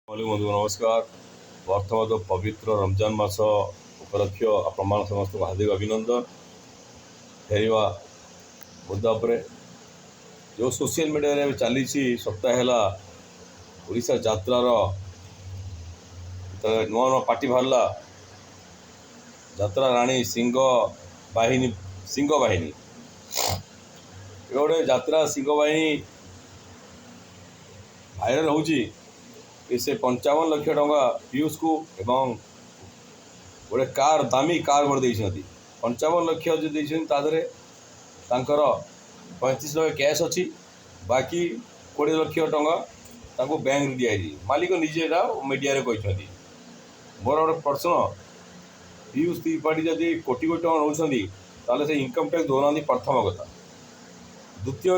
बंधु नमस्कार। बर्तमान पवित्र रमजान मास उपलक्ष आपण समस्त हार्दिक अभिनंदन। फेरवा मुद्दा पर जो सोशल मीडिया चली सप्ताह है ओडिशा यात्रार नुआ नुआ पार्टी बाहरला यात्रा राणी सिंह बाहिनी गोटे यात्रा सिंह बाहिनी भाइराल होची से 55 लाख टंका पीयूष को एवं गोटे कार दामी कार गोटे 55 लाख जो देर तांकर 35 लाख कैश अच्छी बाकी 20 लाख टंका बैंक दिखाई मालिक निजे मीडिया कहते। मोर गोटे प्रश्न पीयूष त्रिपाठी जदि कोटी कोटी टका नौ से इनकम टैक्स दौना प्रथम कथा। द्वितीय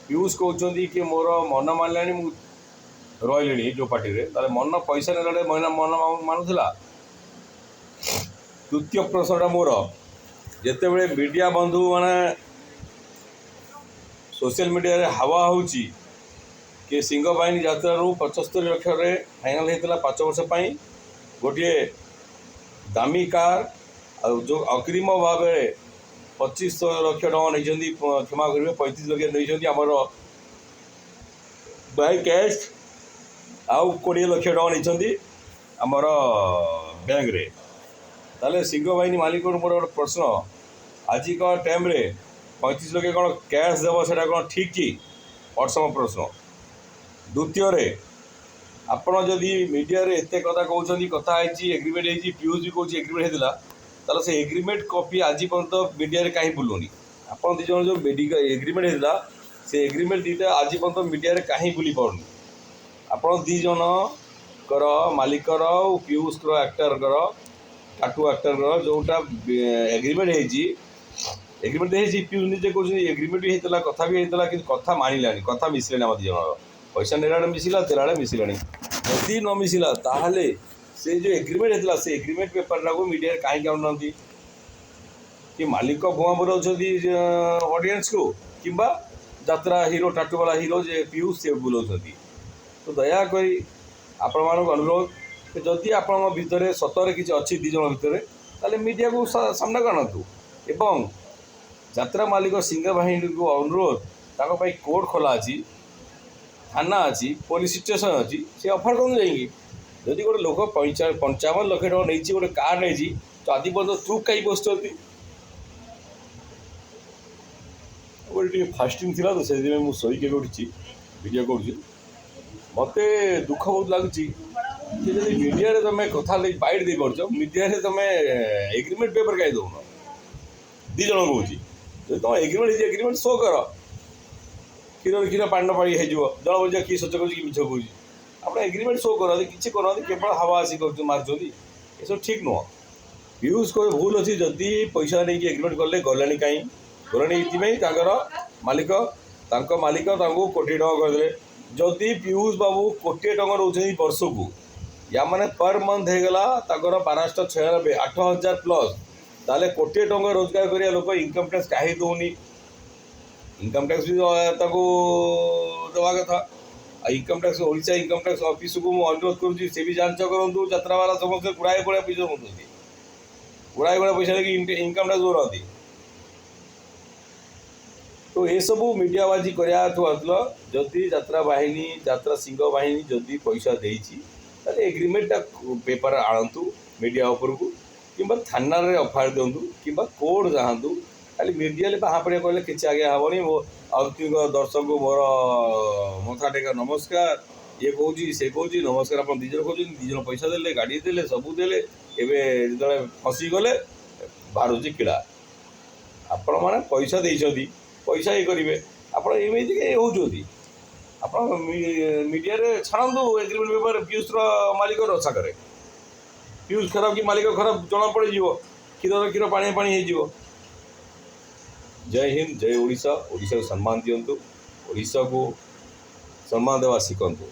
पीयूष कहते कि मोर मन मानला रही जो पार्टी रे मन पैसा ने मन मानुला। तृतीय प्रश्नटा मोर जिते बड़े मीडिया बंधु मैंने सोशल मीडिया हावा होची कि सिंह बाहिनी यात्रा 75 लाख फाइनाल होता 5 वर्ष गोटे दामी कार जो अग्रिम भाव 25 लाख टका नहीं क्षमा करेंगे 35 लाख नहीं आमर बाइक कैश आउ 20 लाख टका नहीं आमर बैंक रे। ताले सिंह बाहिनी मालिक मोर गोटे प्रश्न आज का टाइम रे 35 लाख कौन कैश देव से ठीक कि प्रथम प्रश्न। द्वितीय आपड़ जदि मीडिया रे एत कथा कहते कथा एग्रीमेंट हो पीयूष भी कौन एग्रीमेंट होता से एग्रीमेंट कॉपी आज पर्यटन मीडिया रे कहीं बुलूनी आप दिज जो मेडिकल एग्रीमेंट होता से एग्रीमेंट दीटा आज पर्यटन मीडिया रे कहीं बुली पारनी आपड़ दी जनकर मालिकर पीयूष एक्टर टाटू एक्टर जोटा एग्रीमेंट एग्रीमेंट पीयूष निजे कौन एग्रीमेंट भी होता कथा भी होता कि कथा मानिलानी कथा मिसले आम दी जन पैसा नेला मिसला तेला मिसला जदि न मिसला ताहले से जो एग्रीमेंट होता से एग्रीमेंट पेपर को मीडिया कहीं आना कि मालिक भुआ बुलाऊँ ऑडियंस को किंबा यात्रा हीरो टाटू वाला हीरो जे पीयूष से बुलाऊँ। तो दयाकोरी आपण मानक अनुरोध जदि आपण भितर सतरे किसी अच्छी दी जन भितर ताले मीडिया को सामना करतु एवं यात्रा मालिक सिंह बाहिनी को अनुरोध ताकि कोर्ट खोला अच्छी थाना अच्छी पुलिस स्टेशन अच्छी से ऑफर कर जाएंगे जदि गोटे लोक 55 लाख टका नहीं गोटे कार नहीं तो आदि पर्यटन चुप कहीं बस गोटे फास्टिंग थी तो से मुझे उठी वीडियो कर मत दुख बहुत लगुच मीडिया रे तुम कथा बाइट दे पार्छ मीडिया रे तुम एग्रीमेंट पेपर कहीं दौन दी जन कौन तुम एग्रीमेंट शो कर क्षीर पांड पाड़ी हो जन बोझा किए सच कह मिछ कह आप एग्रीमेंट शो कर किसी करना केवल हवा आसी कर मार्च ये सब ठीक नुह। पीयूष को भूल अच्छी जदि पैसा नहीं एग्रीमेंट कले गलानी कहीं गलानी मालिक मालिक कोटी टका करदे जदि पीयूष बाबू कोटी टका रोचे वर्ष को या मैंने पर मंथ होगला 1296 8000 प्लस ताले कोटी टका रोजगार करिया लोक इनकम टैक्स कहीं दौनी इनकम टैक्स भी दवा कथा income tax Odisha income tax office को मुझे अनुरोध करुँच से भी जांच करूँ यात्रा वाला समस्त गुड़ाए गुड़ाए पैसा दौरान गुड़ाए गुड़ाए पैसा लेकिन इनकम टैक्स दौरान तो ये सब मीडियाबाजी करा जदि यात्रा बाहिनी यात्रा सिंह बाहिनी जदि पैसा देती एग्रीमेंट पेपर आणतु मीडिया उपर को कि थाना रे अफआईआर दिंतु कि कोर्ट जातु खाली मीडिया बाहा पड़िया कहले किसी आगे हेनी मो आर्थिक दर्शक मोर मथा टेका नमस्कार ये कौन से कौन नमस्कार आप दिजन कहते पैसा देले गाड़ी देले सबू देले एवं जो फसी गले बाहर किड़ा आपण मैंने पैसा देती पैसा ये करेंगे आपमती होती आप मीडिया छाणु एग्रीमेंट पेपर पीयूष मालिक रक्षा करे पीयूष खराब कि मालिक खराब जना पड़ क्षीर पानी पानी हो। जय हिंद जय ओडिशा ओडिशा को सम्मान दिंतु ओडिशा को सम्मान देवा शिखंतु।